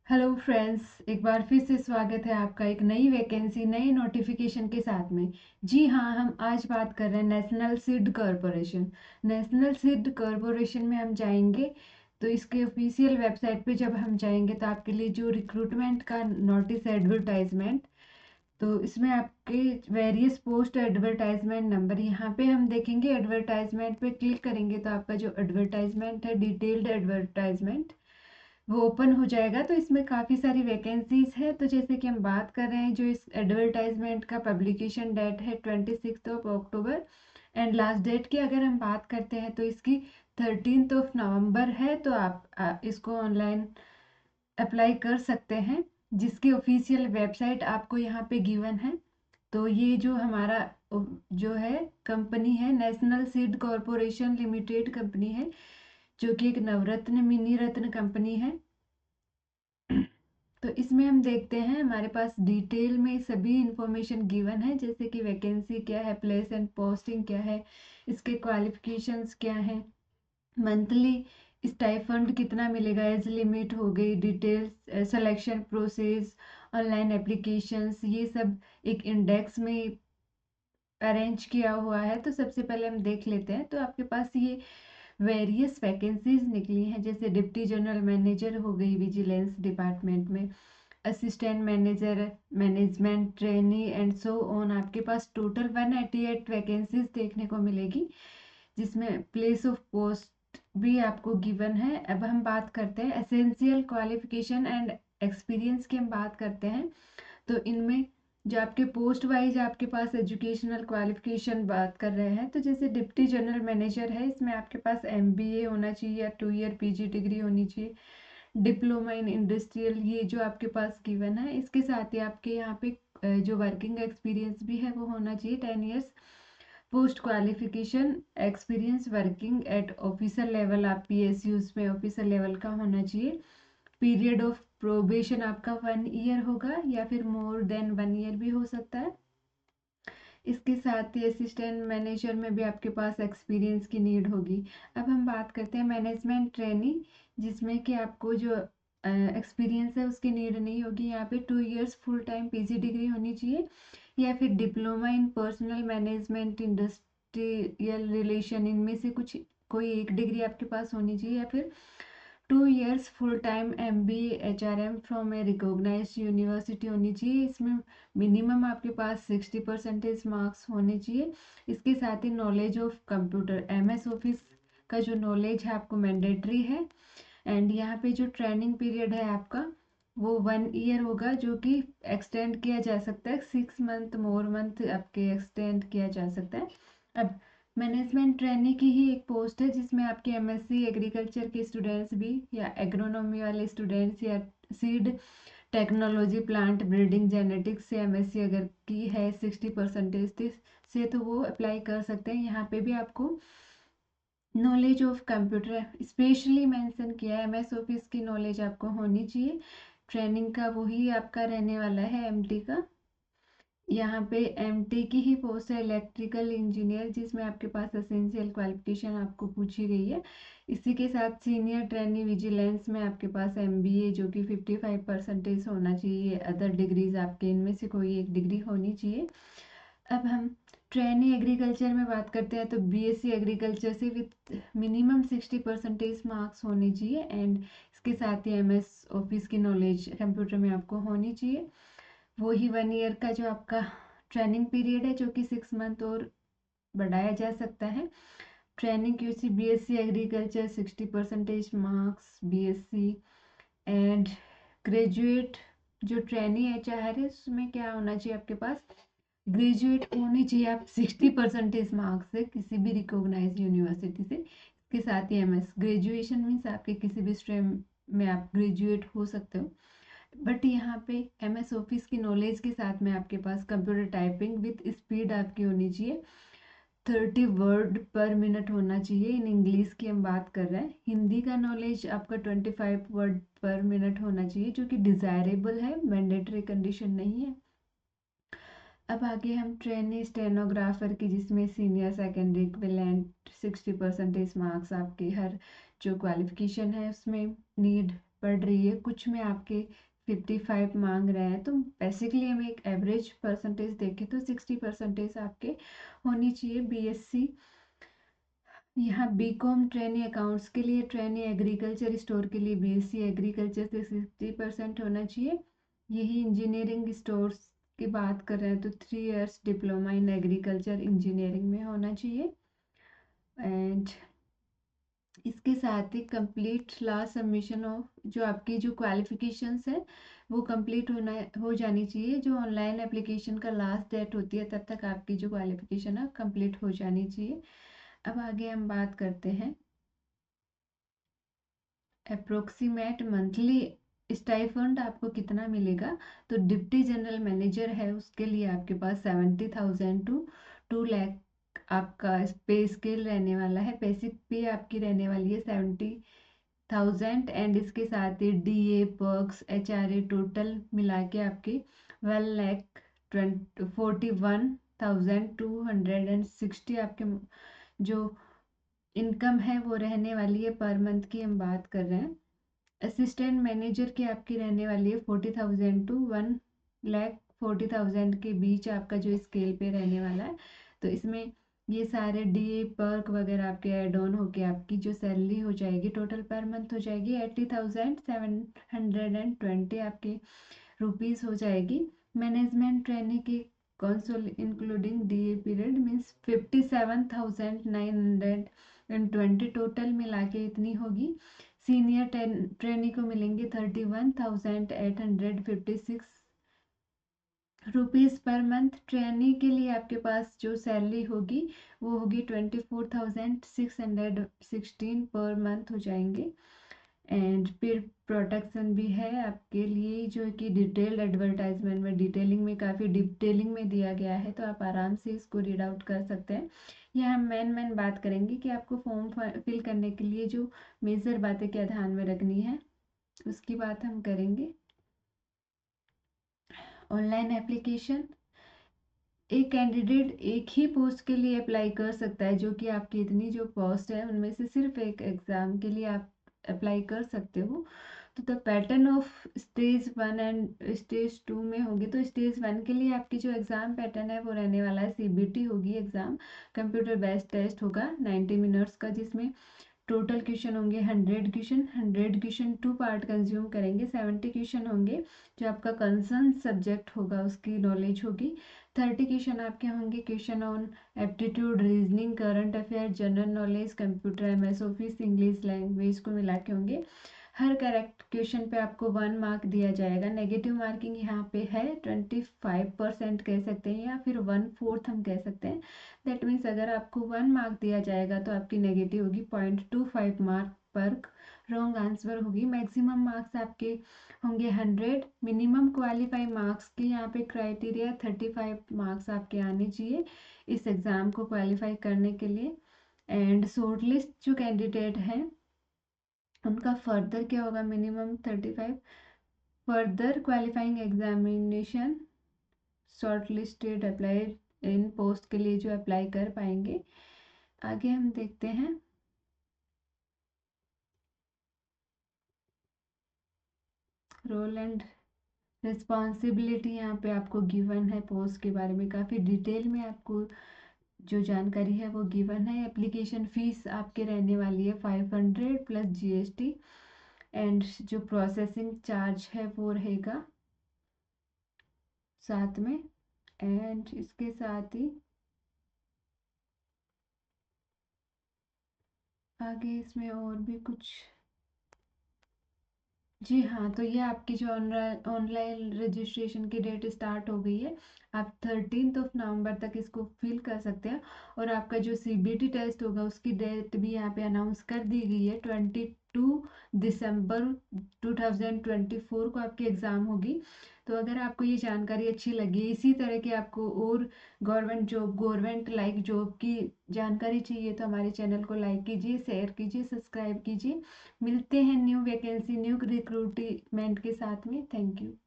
Hello friends, एक बार फिर से स्वागत है आपका एक नई वैकेंसी नई नोटिफिकेशन के साथ में। जी हाँ, हम आज बात कर रहे हैं national seed corporation. National seed corporation में हम जाएंगे तो इसके ऑफिशियल वेबसाइट पे जब हम जाएंगे तो आपके लिए जो रिक्रूटमेंट का नोटिस एडवर्टाइजमेंट, तो इसमें आपके वेरियस पोस्ट एडवर्टाइजमेंट नंबर यहाँ पे हम देखेंगे। एडवर्टाइजमेंट पे क्लिक करेंगे तो आपका जो एडवर्टाइजमेंट है, डिटेल्ड एडवर्टाइजमेंट, वो ओपन हो जाएगा। तो इसमें काफ़ी सारी वैकेंसीज है। तो जैसे कि हम बात कर रहे हैं, जो इस एडवर्टाइजमेंट का पब्लिकेशन डेट है 26 अक्टूबर, एंड लास्ट डेट की अगर हम बात करते हैं तो इसकी 13 नवंबर है। तो आप इसको ऑनलाइन अप्लाई कर सकते हैं, जिसकी ऑफिशियल वेबसाइट आपको यहाँ पे गिवन है। तो ये जो हमारा जो है कंपनी है, national seed corporation limited company है, जो कि एक नवरत्न मिनी रत्न कंपनी है। तो इसमें हम देखते हैं, हमारे पास डिटेल में सभी इंफॉर्मेशन गिवन है, जैसे कि वैकेंसी क्या है, प्लेस एंड पोस्टिंग क्या है, इसके क्वालिफिकेशंस क्या है, मंथली स्टाइफंड कितना मिलेगा, एज लिमिट हो गई, details, selection process, online applications, ये सब एक इंडेक्स में अरेंज किया हुआ है। तो सबसे पहले हम देख लेते हैं। तो आपके पास ये वेरियस वैकेंसीज निकली हैं, जैसे डिप्टी जनरल मैनेजर हो गई विजिलेंस डिपार्टमेंट में, assistant manager, management trainee and so on. आपके पास टोटल 188 वैकेंसीज देखने को मिलेगी, जिसमें प्लेस ऑफ पोस्ट भी आपको गिवन है। अब हम बात करते हैं एसेंशियल क्वालिफिकेशन एंड एक्सपीरियंस की, हम बात करते हैं। तो इनमें जो आपके पोस्ट वाइज आपके पास एजुकेशनल क्वालिफिकेशन बात कर रहे हैं, तो जैसे डिप्टी जनरल मैनेजर है, इसमें आपके पास एमबीए होना चाहिए या 2 ईयर पीजी डिग्री होनी चाहिए, डिप्लोमा इन इंडस्ट्रियल, ये जो आपके पास गिवन है। इसके साथ ही आपके यहाँ पे जो वर्किंग एक्सपीरियंस भी है वो होना चाहिए 10 years. Post qualification experience working at officer level, आप पीएसयूज में ऑफिसर लेवल का होना चाहिए। पीरियड ऑफ प्रोबेशन आपका 1 ईयर होगा, या फिर मोर देन 1 ईयर भी हो सकता है। इसके साथ ही असिस्टेंट मैनेजर में भी आपके पास एक्सपीरियंस की नीड होगी। अब हम बात करते हैं मैनेजमेंट ट्रेनिंग, जिसमें कि आपको जो एक्सपीरियंस है उसकी नीड नहीं होगी। यहाँ पे 2 years full time PG degree होनी चाहिए, या फिर diploma in personal management industrial relation, इनमें से कुछ कोई एक डिग्री आपके पास होनी चाहिए, या फिर 2 years full time MBA HRM from a recognise university होनी चाहिए। इसमें मिनिमम आपके पास 60% मार्क्स होने चाहिए। इसके साथ ही knowledge of computer, MS office का जो नॉलेज है आपको मैंडेटरी है। एंड यहाँ पे जो ट्रेनिंग पीरियड है आपका, वो 1 ईयर होगा, जो कि एक्सटेंड किया जा सकता है, 6 मंथ मोर मंथ आपके एक्सटेंड किया जा सकता है। अब मैनेजमेंट ट्रेनी की ही एक पोस्ट है, जिसमें आपके MSc एग्रीकल्चर के स्टूडेंट्स भी, या एग्रोनॉमी वाले स्टूडेंट्स, या seed technology plant breeding genetics से MSc अगर की है 60% से, तो वो अप्लाई कर सकते हैं। यहाँ पे भी आपको knowledge of computer specially mention किया है, MS ऑफिस की नॉलेज आपको होनी चाहिए। ट्रेनिंग का वही आपका रहने वाला है MT का। यहाँ पे MT की ही पोस्ट है इलेक्ट्रिकल इंजीनियर, जिसमें आपके पास एसेंशियल क्वालिफिकेशन आपको पूछी गई है। इसी के साथ सीनियर ट्रेनी विजिलेंस में आपके पास MBA, जो कि 55% होना चाहिए। अदर डिग्रीज आपके इनमें से कोई एक डिग्री होनी चाहिए। अब हम ट्रेनी एग्रीकल्चर में बात करते हैं, तो BSc एग्रीकल्चर से विथ मिनिमम 60% मार्क्स होने चाहिए, एंड इसके साथ ही MS ऑफिस की नॉलेज कंप्यूटर में आपको होनी चाहिए। वो ही 1 ईयर का जो आपका ट्रेनिंग पीरियड है, जो कि 6 मंथ और बढ़ाया जा सकता है। Training QC BSc agriculture 60% marks BSc, and graduate जो ट्रेनी HR है, उसमें क्या होना चाहिए आपके पास, ग्रेजुएट होनी चाहिए आप 60% मार्क्स से किसी भी रिकॉग्नाइज यूनिवर्सिटी से। इसके साथ ही MS ग्रेजुएशन मीन्स आपके किसी भी स्ट्रीम में आप ग्रेजुएट हो सकते हो। बट यहाँ पे MS ऑफिस की नॉलेज के साथ में आपके पास कंप्यूटर टाइपिंग विथ स्पीड आपकी होनी चाहिए, 30 वर्ड पर मिनट होना चाहिए। इन इंग्लिश की हम बात कर रहे हैं। हिंदी का नॉलेज आपका 25 वर्ड पर मिनट होना चाहिए, जो कि डिजायरेबल है, मैंडेटरी कंडीशन नहीं है। अब आगे हम ट्रेनी स्टेनोग्राफर की, जिसमें सीनियर सेकेंडरी इक्विवेलेंट 60% मार्क्स आपके हर जो क्वालिफिकेशन है उसमें नीड पड़ रही है, कुछ में आपके 55 मांग रहे हैं, तो बेसिकली हम एक एवरेज परसेंटेज देखें तो 60% आपके होनी चाहिए। बीएससी, यहाँ बीकॉम ट्रेनी अकाउंट्स के लिए, ट्रेनी एग्रीकल्चर स्टोर के लिए बीएससी एग्रीकल्चर से 60% होना चाहिए। यही इंजीनियरिंग स्टोर्स की बात कर रहे हैं तो 3 years diploma in agriculture engineering में होना चाहिए। एंड इसके साथ ही कंप्लीट लास्ट सबमिशन ऑफ, जो आपकी जो क्वालिफिकेशंस है वो कंप्लीट हो जानी चाहिए। जो ऑनलाइन एप्लीकेशन का लास्ट डेट होती है तब तक आपकी जो क्वालिफिकेशन है कंप्लीट हो जानी चाहिए। अब आगे हम बात करते हैं अप्रोक्सीमेट मंथली स्टाइफंड आपको कितना मिलेगा। तो डिप्टी जनरल मैनेजर है उसके लिए आपके पास 70,000 टू 2 लाख आपका पे स्केल रहने वाला है। बेसिक पे आपकी रहने वाली है 70,000 एंड इसके साथ ही डीए पर्क्स एचआरए टोटल मिला के आपके 1,41,260 आपके जो इनकम है वो रहने वाली है पर मंथ की हम बात कर रहे हैं। असिस्टेंट मैनेजर की आपकी रहने वाली है 40,000 टू 1,40,000 के बीच आपका जो स्केल पे रहने वाला है। तो इसमें ये सारे डीए पर्क वगैरह आपके ऐड ऑन होके आपकी जो सैलरी हो जाएगी टोटल पर मंथ हो जाएगी 80,720 आपके रुपीस हो जाएगी। मैनेजमेंट ट्रेनिंग की console including DA period means 57,920 total मिला के इतनी होगी। सीनियर ट्रेनी को मिलेंगे 31,856 रुपीज़ पर मंथ। ट्रेनी के लिए आपके पास जो सैलरी होगी वो होगी 24,616 पर मंथ हो जाएंगे। एंड फिर प्रोटेक्शन भी है आपके लिए जो कि डिटेल्ड एडवर्टाइजमेंट में डिटेलिंग में काफ़ी डिटेलिंग में दिया गया है, तो आप आराम से इसको रीड आउट कर सकते हैं। यहाँ हम मेन बात करेंगे कि आपको फॉर्म फिल करने के लिए जो मेजर बातें क्या ध्यान में रखनी है उसकी बात हम करेंगे। ऑनलाइन एप्लीकेशन, एक कैंडिडेट एक ही पोस्ट के लिए अप्लाई कर सकता है, जो कि आपकी इतनी जो पोस्ट है उनमें से सिर्फ एक एग्ज़ाम के लिए आप अप्लाई कर सकते हो। तो the pattern of stage 1 and stage 2 में होगी। तो स्टेज 1 के लिए आपकी जो एग्ज़ाम पैटर्न है वो रहने वाला है सीबीटी होगी एग्ज़ाम, कंप्यूटर बेस्ड टेस्ट होगा 90 मिनट्स का, जिसमें टोटल क्वेश्चन होंगे 100 क्वेश्चन 2 पार्ट कंज्यूम करेंगे। 70 क्वेश्चन होंगे जो आपका कंसर्न सब्जेक्ट होगा उसकी नॉलेज होगी। 30 क्वेश्चन आपके होंगे question on aptitude, reasoning, current affair, general knowledge, computer, MS office, English language को मिला के होंगे। हर करेक्ट क्वेश्चन पे आपको 1 मार्क दिया जाएगा। नेगेटिव मार्किंग यहाँ पे है 25% कह सकते हैं या फिर 1/4 हम कह सकते हैं। दैट मीन्स अगर आपको 1 मार्क दिया जाएगा तो आपकी नेगेटिव होगी 0.25 मार्क पर रॉन्ग आंसर होगी। मैक्सिमम मार्क्स आपके होंगे 100। मिनिमम क्वालिफाई मार्क्स की यहाँ पे क्राइटेरिया 35 मार्क्स आपके आने चाहिए इस एग्ज़ाम को क्वालिफाई करने के लिए। एंड शॉर्टलिस्ट जो कैंडिडेट हैं उनका फर्दर क्या होगा, minimum 35 further qualifying examination short listed applied in post के लिए जो अप्लाई कर पाएंगे। आगे हम देखते हैं रोल एंड रिस्पॉन्सिबिलिटी। यहाँ पे आपको गिवन है पोस्ट के बारे में काफ़ी डिटेल में आपको जो जानकारी है वो गिवन है। एप्लीकेशन फीस आपके रहने वाली है 500 प्लस जीएसटी एंड जो प्रोसेसिंग चार्ज है वो रहेगा साथ में। एंड इसके साथ ही आगे इसमें और भी कुछ, जी हाँ, तो ये आपकी जो ऑनलाइन रजिस्ट्रेशन की डेट स्टार्ट हो गई है। आप 13 नवंबर तक इसको फिल कर सकते हैं। और आपका जो सीबीटी टेस्ट होगा उसकी डेट भी यहाँ पे अनाउंस कर दी गई है। 22 दिसंबर 2024 को आपकी एग्ज़ाम होगी। तो अगर आपको ये जानकारी अच्छी लगी, इसी तरह की आपको और गवर्नमेंट लाइक जॉब की जानकारी चाहिए, तो हमारे चैनल को लाइक कीजिए, शेयर कीजिए, सब्सक्राइब कीजिए। मिलते हैं न्यू वैकेंसी न्यू रिक्रूटमेंट के साथ में। Thank you.